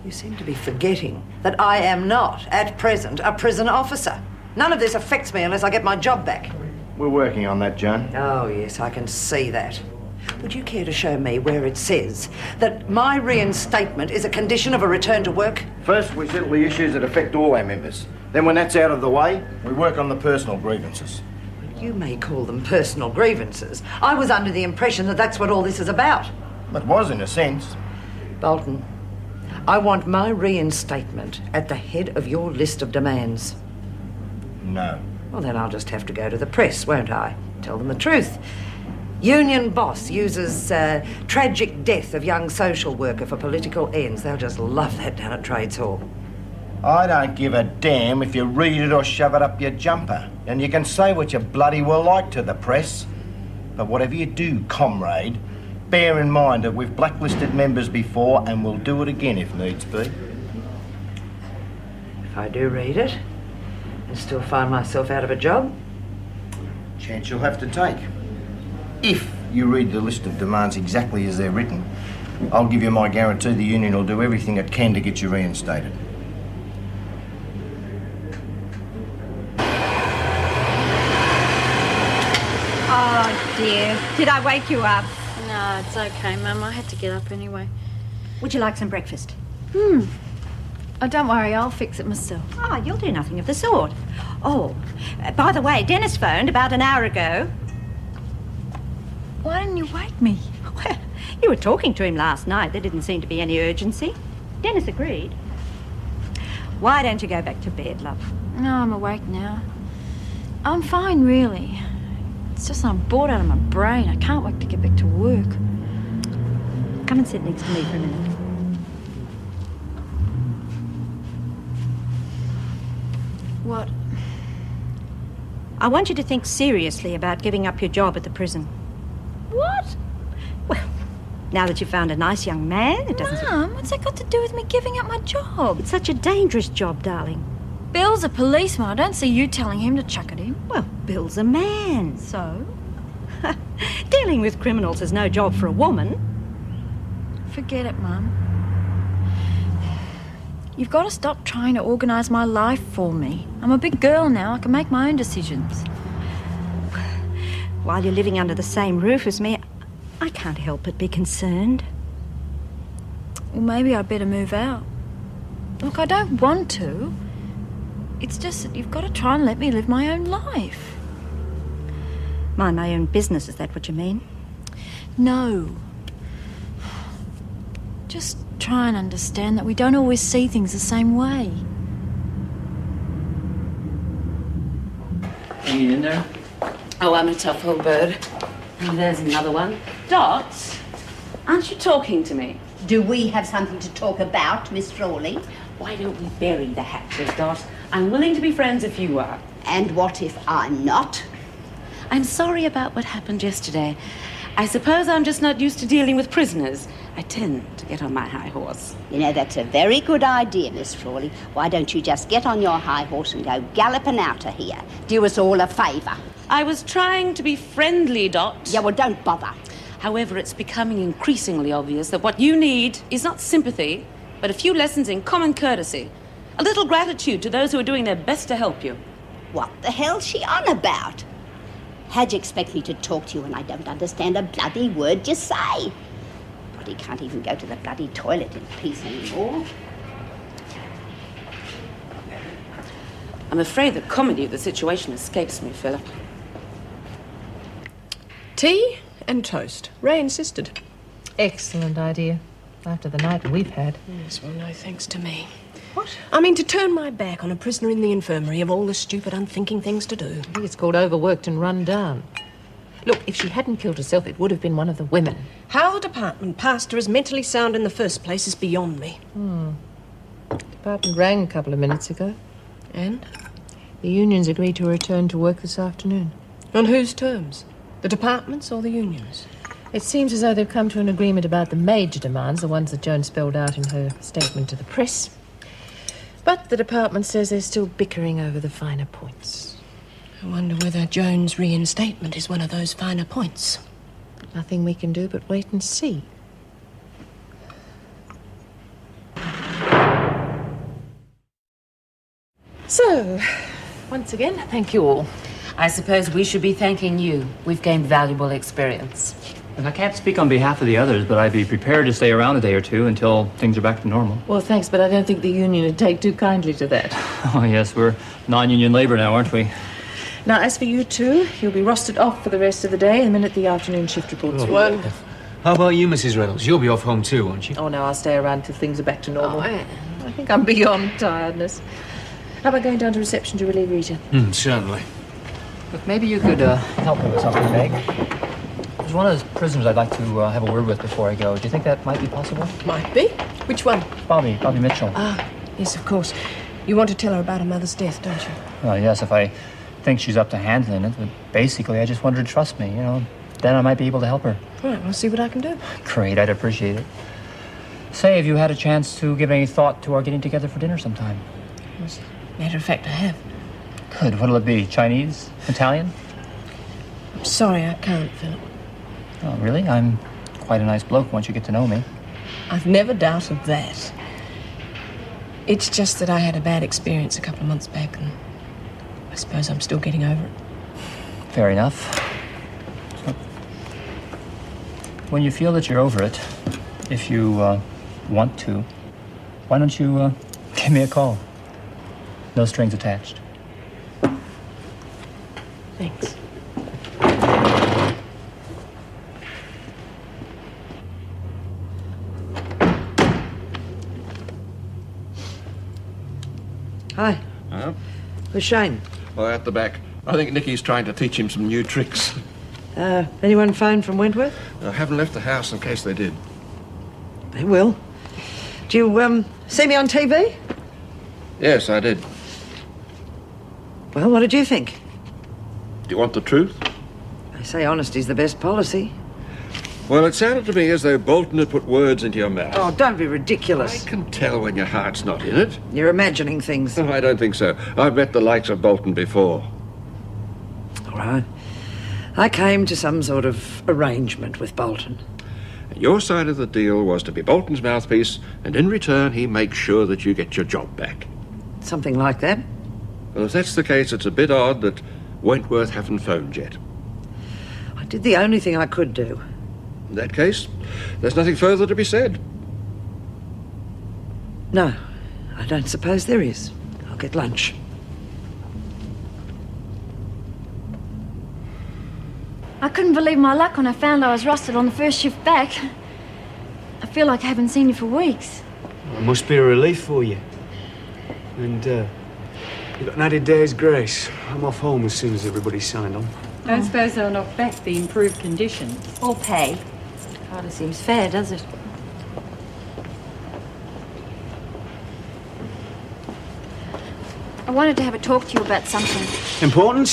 You seem to be forgetting that I am not, at present, a prison officer. None of this affects me unless I get my job back. We're working on that, Joan. Oh, yes, I can see that. Would you care to show me where it says that my reinstatement is a condition of a return to work? First, we settle the issues that affect all our members. Then, when that's out of the way, we work on the personal grievances. You may call them personal grievances. I was under the impression that that's what all this is about. It was, in a sense. Bolton, I want my reinstatement at the head of your list of demands. No. Well, then I'll just have to go to the press, won't I? Tell them the truth. Union boss uses tragic death of young social worker for political ends. They'll just love that down at Trades Hall. I don't give a damn if you read it or shove it up your jumper. And you can say what you bloody well like to the press. But whatever you do, comrade, bear in mind that we've blacklisted members before and we'll do it again if needs be. If I do read it and still find myself out of a job? Chance you'll have to take. If you read the list of demands exactly as they're written, I'll give you my guarantee the union will do everything it can to get you reinstated. Oh, dear. Did I wake you up? No, it's okay, Mum. I had to get up anyway. Would you like some breakfast? Oh, don't worry. I'll fix it myself. Oh, you'll do nothing of the sort. Oh, by the way, Dennis phoned about an hour ago. Why didn't you wake me? Well, you were talking to him last night. There didn't seem to be any urgency. Dennis agreed. Why don't you go back to bed, love? No, I'm awake now. I'm fine, really. It's just I'm bored out of my brain. I can't wait to get back to work. Come and sit next to me for a minute. What? I want you to think seriously about giving up your job at the prison. What? Well, now that you've found a nice young man, it doesn't... Mum, what's that got to do with me giving up my job? It's such a dangerous job, darling. Bill's a policeman. I don't see you telling him to chuck it in. Well, Bill's a man. So? Dealing with criminals is no job for a woman. Forget it, Mum. You've got to stop trying to organise my life for me. I'm a big girl now. I can make my own decisions. While you're living under the same roof as me, I can't help but be concerned. Well, maybe I'd better move out. Look, I don't want to. It's just that you've got to try and let me live my own life. Mind my own business, is that what you mean? No. Just try and understand that we don't always see things the same way. You in there? Oh, I'm a tough old bird. And there's another one. Dot, aren't you talking to me? Do we have something to talk about, Miss Frawley? Why don't we bury the hatchet, Dot? I'm willing to be friends if you are. And what if I'm not? I'm sorry about what happened yesterday. I suppose I'm just not used to dealing with prisoners. I tend to get on my high horse. You know, that's a very good idea, Miss Frawley. Why don't you just get on your high horse and go galloping out of here? Do us all a favour. I was trying to be friendly, Dot. Yeah, well, don't bother. However, it's becoming increasingly obvious that what you need is not sympathy, but a few lessons in common courtesy. A little gratitude to those who are doing their best to help you. What the hell's she on about? How'd you expect me to talk to you when I don't understand a bloody word you say? He can't even go to the bloody toilet in peace anymore. I'm afraid the comedy of the situation escapes me, Philip. Tea and toast. Ray insisted. Excellent idea. After the night we've had. Yes, well, no thanks to me. What? I mean, to turn my back on a prisoner in the infirmary of all the stupid, unthinking things to do. I think it's called overworked and run down. Look, if she hadn't killed herself, it would have been one of the women. How the department passed her as mentally sound in the first place is beyond me. Department rang a couple of minutes ago. And? The unions agreed to return to work this afternoon. On whose terms? The department's or the unions? It seems as though they've come to an agreement about the major demands, the ones that Joan spelled out in her statement to the press. But the department says they're still bickering over the finer points. I wonder whether Joan's reinstatement is one of those finer points. Nothing we can do but wait and see. So, once again, thank you all. I suppose we should be thanking you. We've gained valuable experience. And I can't speak on behalf of the others, but I'd be prepared to stay around a day or two until things are back to normal. Well, thanks, but I don't think the union would take too kindly to that. Oh, yes, we're non-union labor now, aren't we? Now, as for you two, you'll be rostered off for the rest of the day the minute the afternoon shift reports. Wonderful. How about you, Mrs. Reynolds? You'll be off home too, won't you? Oh, no, I'll stay around till things are back to normal. Oh, I think I'm beyond tiredness. How about going down to reception to relieve Rita? Certainly. Look, maybe you could help me with something, Meg. There's one of those prisoners I'd like to have a word with before I go. Do you think that might be possible? Might be. Which one? Bobby Mitchell. Yes, of course. You want to tell her about her mother's death, don't you? Well, yes, if I think she's up to handling it. But basically, I just want her to trust me, you know. Then I might be able to help her. All right, we'll see what I can do. Great, I'd appreciate it. Say, have you had a chance to give any thought to our getting together for dinner sometime? As a matter of fact, I have. Good. What'll it be? Chinese? Italian? I'm sorry, I can't, Philip. Oh, really? I'm quite a nice bloke once you get to know me. I've never doubted that. It's just that I had a bad experience a couple of months back, and I suppose I'm still getting over it. Fair enough. So, when you feel that you're over it, if you want to, why don't you give me a call? No strings attached. Thanks. Hi. Where's Shane? Well, out the back. I think Nicky's trying to teach him some new tricks. Anyone phone from Wentworth? I haven't left the house in case they did. They will. Do you, see me on TV? Yes, I did. Well, what did you think? Do you want the truth? They say honesty's the best policy. Well, it sounded to me as though Bolton had put words into your mouth. Oh, don't be I ridiculous. can tell when your heart's not in it. You're imagining things. Oh, I don't think so. I've met the likes of Bolton before. All right. I came to some sort of arrangement with Bolton. Your side of the deal was to be Bolton's mouthpiece, and in return he makes sure that you get your job back. Something like that. Well, if that's the case, it's a bit odd that Wentworth haven't phoned yet. I did the only thing I could do. In that case, there's nothing further to be said. No, I don't suppose there is. I'll get lunch. I couldn't believe my luck when I found I was rostered on the first shift back. I feel like I haven't seen you for weeks. It must be a relief for you. And, you've got an added day's grace. I'm off home as soon as everybody's signed on. Don't suppose they'll knock back the improved conditions. Or pay. Hardly seems fair, does it? I wanted to have a talk to you about something. Important?